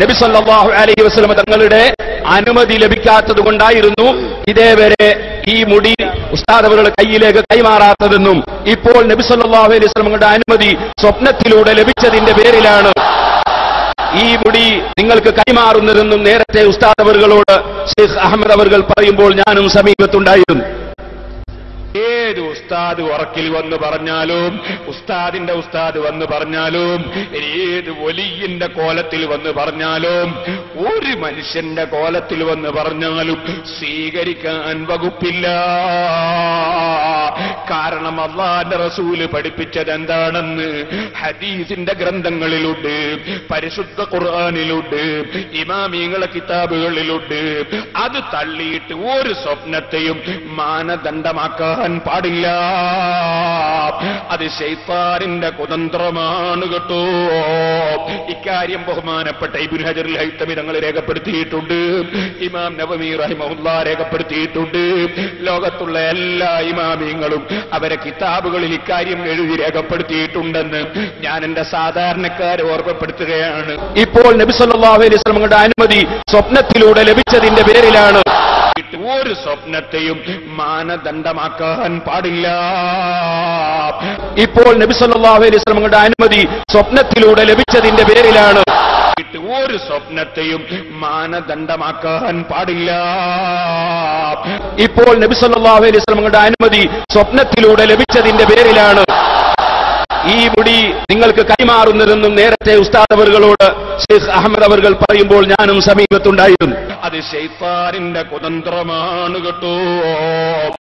നബി സല്ലല്ലാഹു അലൈഹി വസല്ലം തങ്ങളുടെ അനുമതി ലഭിക്കാത്തത് കൊണ്ടായിരുന്നു ഇതേവരെ ഈ മുടി ഉസ്താദ് അവരുടെ കയ്യിലേക്ക് കൈമാറാത്തതെന്നും ഇപ്പോൾ നബി സല്ലല്ലാഹു അലൈഹി വസല്ലം തങ്ങളുടെ അനുമതി സ്വപ്നത്തിലൂടെ ലഭിച്ചതിന്റെ പേരിലാണ് ഈ മുടി നിങ്ങൾക്ക് കൈമാറുന്നതെന്നും നേരത്തെ ഉസ്താദ് അവர்களോട് ഷെയ്ഖ് അഹമ്മദ് അവർ പറയുമ്പോൾ ഞാനും സമീപത്തുണ്ടായിരുന്നു. ഏത് ഉസ്താദ് ഉറക്കിൽ വന്ന് പറഞ്ഞാലും, ഉസ്താദിന്റെ ഉസ്താദ് വന്ന് പറഞ്ഞാലും, ഏത് വലിയന്റെ കോലത്തിൽ വന്ന് പറഞ്ഞാലും, ഒരു മനുഷ്യന്റെ കോലത്തിൽ വന്ന് പറഞ്ഞാലും സ്വീകരിക്കാൻ വകുപ്പില്ല. കാരണം അല്ലാഹുവിന്റെ റസൂല് പഠിപ്പിച്ചത് എന്താണെന്ന് ഹദീസിന്റെ ഗ്രന്ഥങ്ങളിലുണ്ട്, പരിശുദ്ധ ഖുർആനിലുണ്ട്, ഇമാമിങ്ങളുടെ കിതാബുകളിലുണ്ട്. അത് തള്ളിയിട്ട് ഒരു സ്വപ്നത്തെയും മാനദണ്ഡമാക്കാൻ പാടില്ല. അത് ശൈത്താനിന്റെ കുതന്ത്രമാണ് കേട്ടോ. ഇക്കാര്യം ബഹുമാനപ്പെട്ട ഇബ്നു ഹജർ അൽ ഹൈതമി തങ്ങൾ രേഖപ്പെടുത്തിയിട്ടുണ്ട്, ഇമാം നവവി റഹിമഹുല്ലാഹ് രേഖപ്പെടുത്തിയിട്ടുണ്ട്. ലോകത്തുള്ള എല്ലാ ഇമാമിങ്ങളും അവരെ കിതാബുകളിൽ ഇക്കാര്യം എഴുതി രേഖപ്പെടുത്തിയിട്ടുണ്ടെന്ന് ഞാൻ എന്റെ സാധാരണക്കാരെ ഓർമ്മപ്പെടുത്തുകയാണ്. ഇപ്പോൾ നബി സല്ലല്ലാഹു അലൈഹി വസല്ലം തങ്ങളുടെ അനുമതി സ്വപ്നത്തിലൂടെ ലഭിച്ചതിന്റെ പേരിലാണ് ഒരു സ്വപ്നത്തെയും മാനദണ്ഡമാക്കാൻ പാടില്ല. ഇപ്പോൾ നബി സല്ലല്ലാഹു അലൈഹി വസല്ലം തങ്ങളുടെ അനുമതി സ്വപ്നത്തിലൂടെ ലഭിച്ചതിന്റെ പേരിലാണ് ഒരു സ്വപ്നത്തെയും മാനദണ്ഡമാക്കാൻ പാടില്ല. ഇപ്പോൾ നബി സല്ലല്ലാഹു അലൈഹി വസല്ലം തങ്ങളുടെ അനുമതി സ്വപ്നത്തിലൂടെ ലഭിച്ചതിന്റെ പേരിലാണ് ഈ മുടി നിങ്ങൾക്ക് കൈമാറുന്നതെന്നും നേരത്തെ ഉസ്താദ് അവர்களോട് ഷെയ്ഖ് അഹമ്മദ് അവർ പറയുമ്പോൾ ഞാനും സമീപത്തുണ്ടായിരുന്നു. അത് ശൈത്താനിന്റെ കുതന്ത്രമാണ് കേട്ടോ.